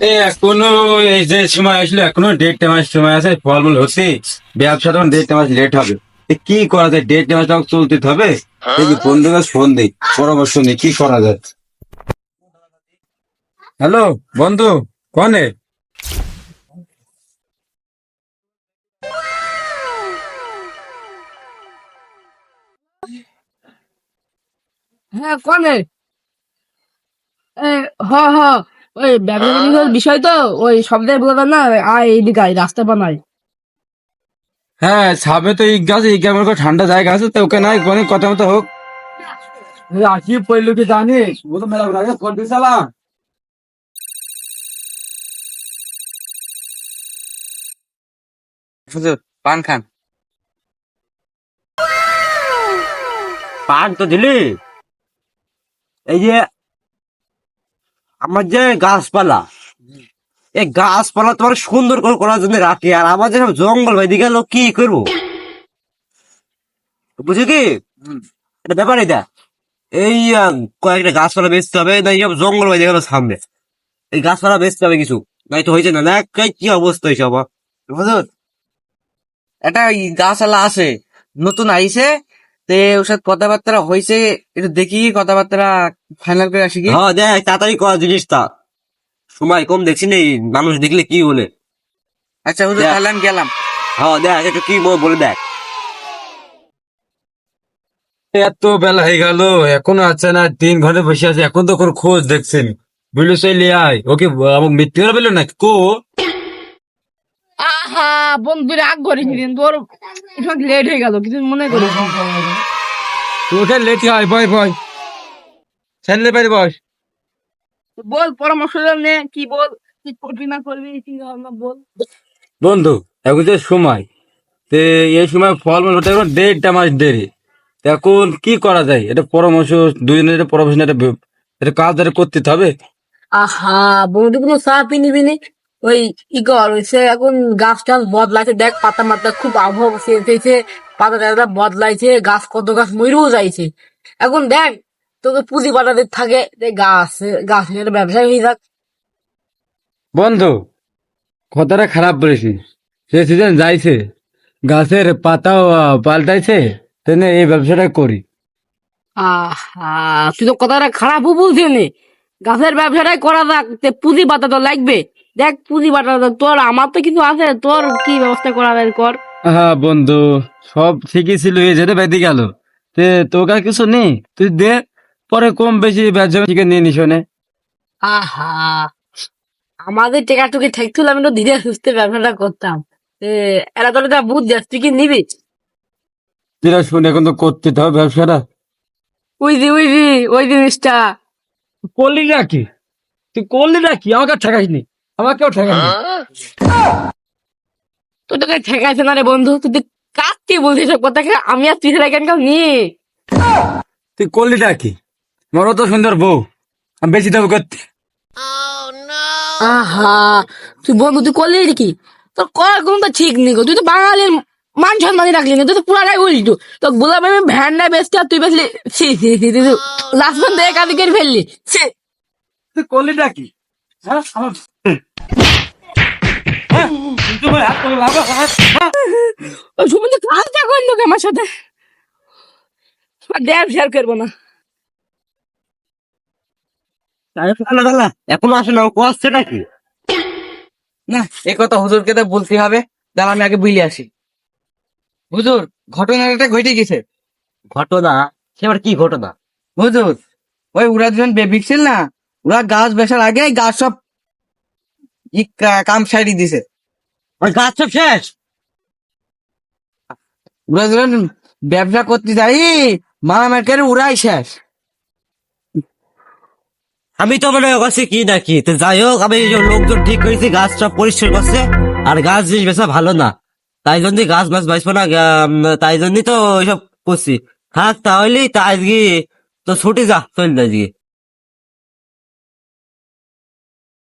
এখনো এই যে সময় আসলো, এখনো 1.5 মাস সময় আছে ফলমূল হচ্ছে। ব্যবসা তখন 1.5 মাস লেট হবে। কি করা যায়? 1.5 মাস তখন চলতে হবে। দেখি বন্ধুকে ফোন দিই, পরামর্শ নিই কি করা যায়। হ্যালো বন্ধু, কনে? হ্যাঁ, কনে? এ, হ হ, ওই ব্যবসা বাণিজ্যের বিষয় তো, ওই সব বলবে না। আয় এইদিকে আয়, রাস্তা বানাই। হ্যাঁ, সামনে তো এই গাছ, এই কেমন করে ঠান্ডা জায়গা আছে তো, ওকে নাই অনেক কথা মতো হোক। আসি পড়লো কি জানিস, ও তো মেলা আগে ফোন দিয়েছিলাম। হুজুর, পান খান। পান তো দিলি। এই যে আমার যে গাছপালা, এই গাছপালা তোমার সুন্দর করে করার জন্য রাখি, আর আমার যে সব জঙ্গল বাইদি গেল কি করবো বুঝি কি? এটা ব্যাপার এটা। এই কয়েকটা গাছপালা বেচতে হবে, না সব জঙ্গল বাইদি গেল সামনে। এই গাছপালা বেচতে হবে কিছু, নাই তো হয়েছে না। না কি অবস্থা হয়েছে আমার বুঝুন। একটা গাছালা আছে, নতুন আইছে। তে ওর সাথে কথাবার্তা হয়েছে, একটু দেখি কথাবার্তা ফাইনাল করে আসি কি। হ্যাঁ দেখ, তাড়াতাড়ি করা জিনিসটা, সময় কম দেখছি নি। মানুষ দেখলে কি বলে। আচ্ছা হুজুর, দেখ। তাহলে আমি গেলাম। হ্যাঁ দেখ একটু কি বলে দেখ। এত বেলা হয়ে গেল, এখনো আছে না? 3 ঘন্টা বসে আছে, এখন তো কোনো খোঁজ দেখছেন। বুঝলো চলে আয়, ওকে আমাকে মৃত্যু করে পেলো না কো। আহা, বন্ধু রাগ করিস নি, তোর লেট হয়ে গেল, কিছু মনে করিস নি। তোকে লেটে আয়, ভয় ভয় ছেলে পারি বস। বল, পরামর্শ নে, কি বল, কি করবি না করবি, চিন্তা ভাবনা বল। বন্ধু, এখন যে সময়, তে এই সময় ফলমূল হতে এখন 1.5 মাস দেরি। তা এখন কি করা যায়? এটা পরামর্শ, দুজনের একটা পরামর্শ নিয়ে এটা কাজ ধরে করতে হবে। আহা, বন্ধু কোনো চাপই নিবি নি। ওই ই কর, হইছে এখন গাছ টাছ বদলাইছে, দেখ পাতা মাতা খুব আবহাওয়া চেঞ্জ হয়েছে, পাতা টাতা বদলাইছে, গাছ কত গাছ মরেও যাইছে। এখন দেখ, তোকে পুঁজি পাতাতে থাকে যে গাছ, গাছ নিয়ে একটা ব্যবসা হয়ে যাক। বন্ধু, কথাটা খারাপ বলেছিস। সে সিজন যাইছে, গাছের পাতাও পাল্টাইছে, তেনে এই ব্যবসাটা করি। আহা, তুই তো কথাটা খারাপও বলছিস নি। গাছের ব্যবসাটাই করা যাক, তে পুঁজি পাতা তো লাগবে। দেখ পুঁজি পাতা তো তোর, আমার তো কিছু আছে, তোর কি ব্যবস্থা করা যায় কর। হ্যাঁ বন্ধু, সব ঠিকই ছিল, এই যেটা বেঁধে গেল। তে তোর কাছে কিছু নেই? তুই দে, পরে কম বেশি ব্যবসা থেকে নিয়ে নিস নে। আহা, আমাদের টেকাটুকি ঠেকছিল, আমি তো ধীরে সুস্থে ব্যবসাটা করতাম। এরা তোর যা বুঝ যাস, তুই কি নিবি? তুই শুনে এখন তো করতে তো হবে ব্যবসাটা। উইজি ওই জিনিসটা। করলি নাকি? তুই করলি নাকি? আমাকে ঠেকাইনি, আমাকেও ঠেকাইনি। তোর তোকে ঠেকাইছে না রে বন্ধু, তুই তো কাটতি বলছিস সব কথাকে, আমি আর তুই ছাড়া কেন কেউ নি। তুই করলি নাকি? আমার তো সুন্দর বউ, আমি বেশি দেবো করতে। আহা, তুই বন্ধু তুই করলি কি? তোর করার কোনো তো ঠিক নেই গো, তুই তো বাঙালির মান সম্মানই রাখলি না, তুই তো পুরাটাই উল্টো। তো বললাম আমি ভ্যানটা বেচতে, আর তুই বেচলি লাস্ট মান দেখে কাজে করে ফেললি। ছি। তুই করলি নাকি? হ্যাঁ আমার, হ্যাঁ, তুই আমার হাত করে লাগা, হ্যাঁ। ওই সুমন্ত কাজটা করলো কি আমার সাথে? ড্যাম শেয়ার করবো না। এখনো আসে না, ও আসছে নাকি? না, এই কথা হুজুরকে তো বলতে হবে। দাঁড়া, আমি আগে বুঝলে আসি। হুজুর, ঘটনাটা ঘটে গেছে। ঘটনা? সে আবার কি ঘটনা? হুজুর, ওই ওরা দুজন বেবিকছিল না, ওরা গাছ বেচার আগে গাছ সব কাম সাইডি দিছে। ওই গাছ সব শেষ? ওরা দুজন ব্যবসা করতে যাই মারামারি করে ওরাই শেষ। আমি তো মনে করছি কি নাকি, তো যাই হোক, আমি এই যে লোকজন ঠিক করেছি, গাছ সব পরিষ্কার করছে। আর গাছ জিনিস বেচা ভালো না, তাই জন্য গাছ মাছ বাঁচবো না। তাই জন্যই তো ওইসব করছি। থাক তাহলে, তা আজকে তো ছুটি, যা চল আজকে।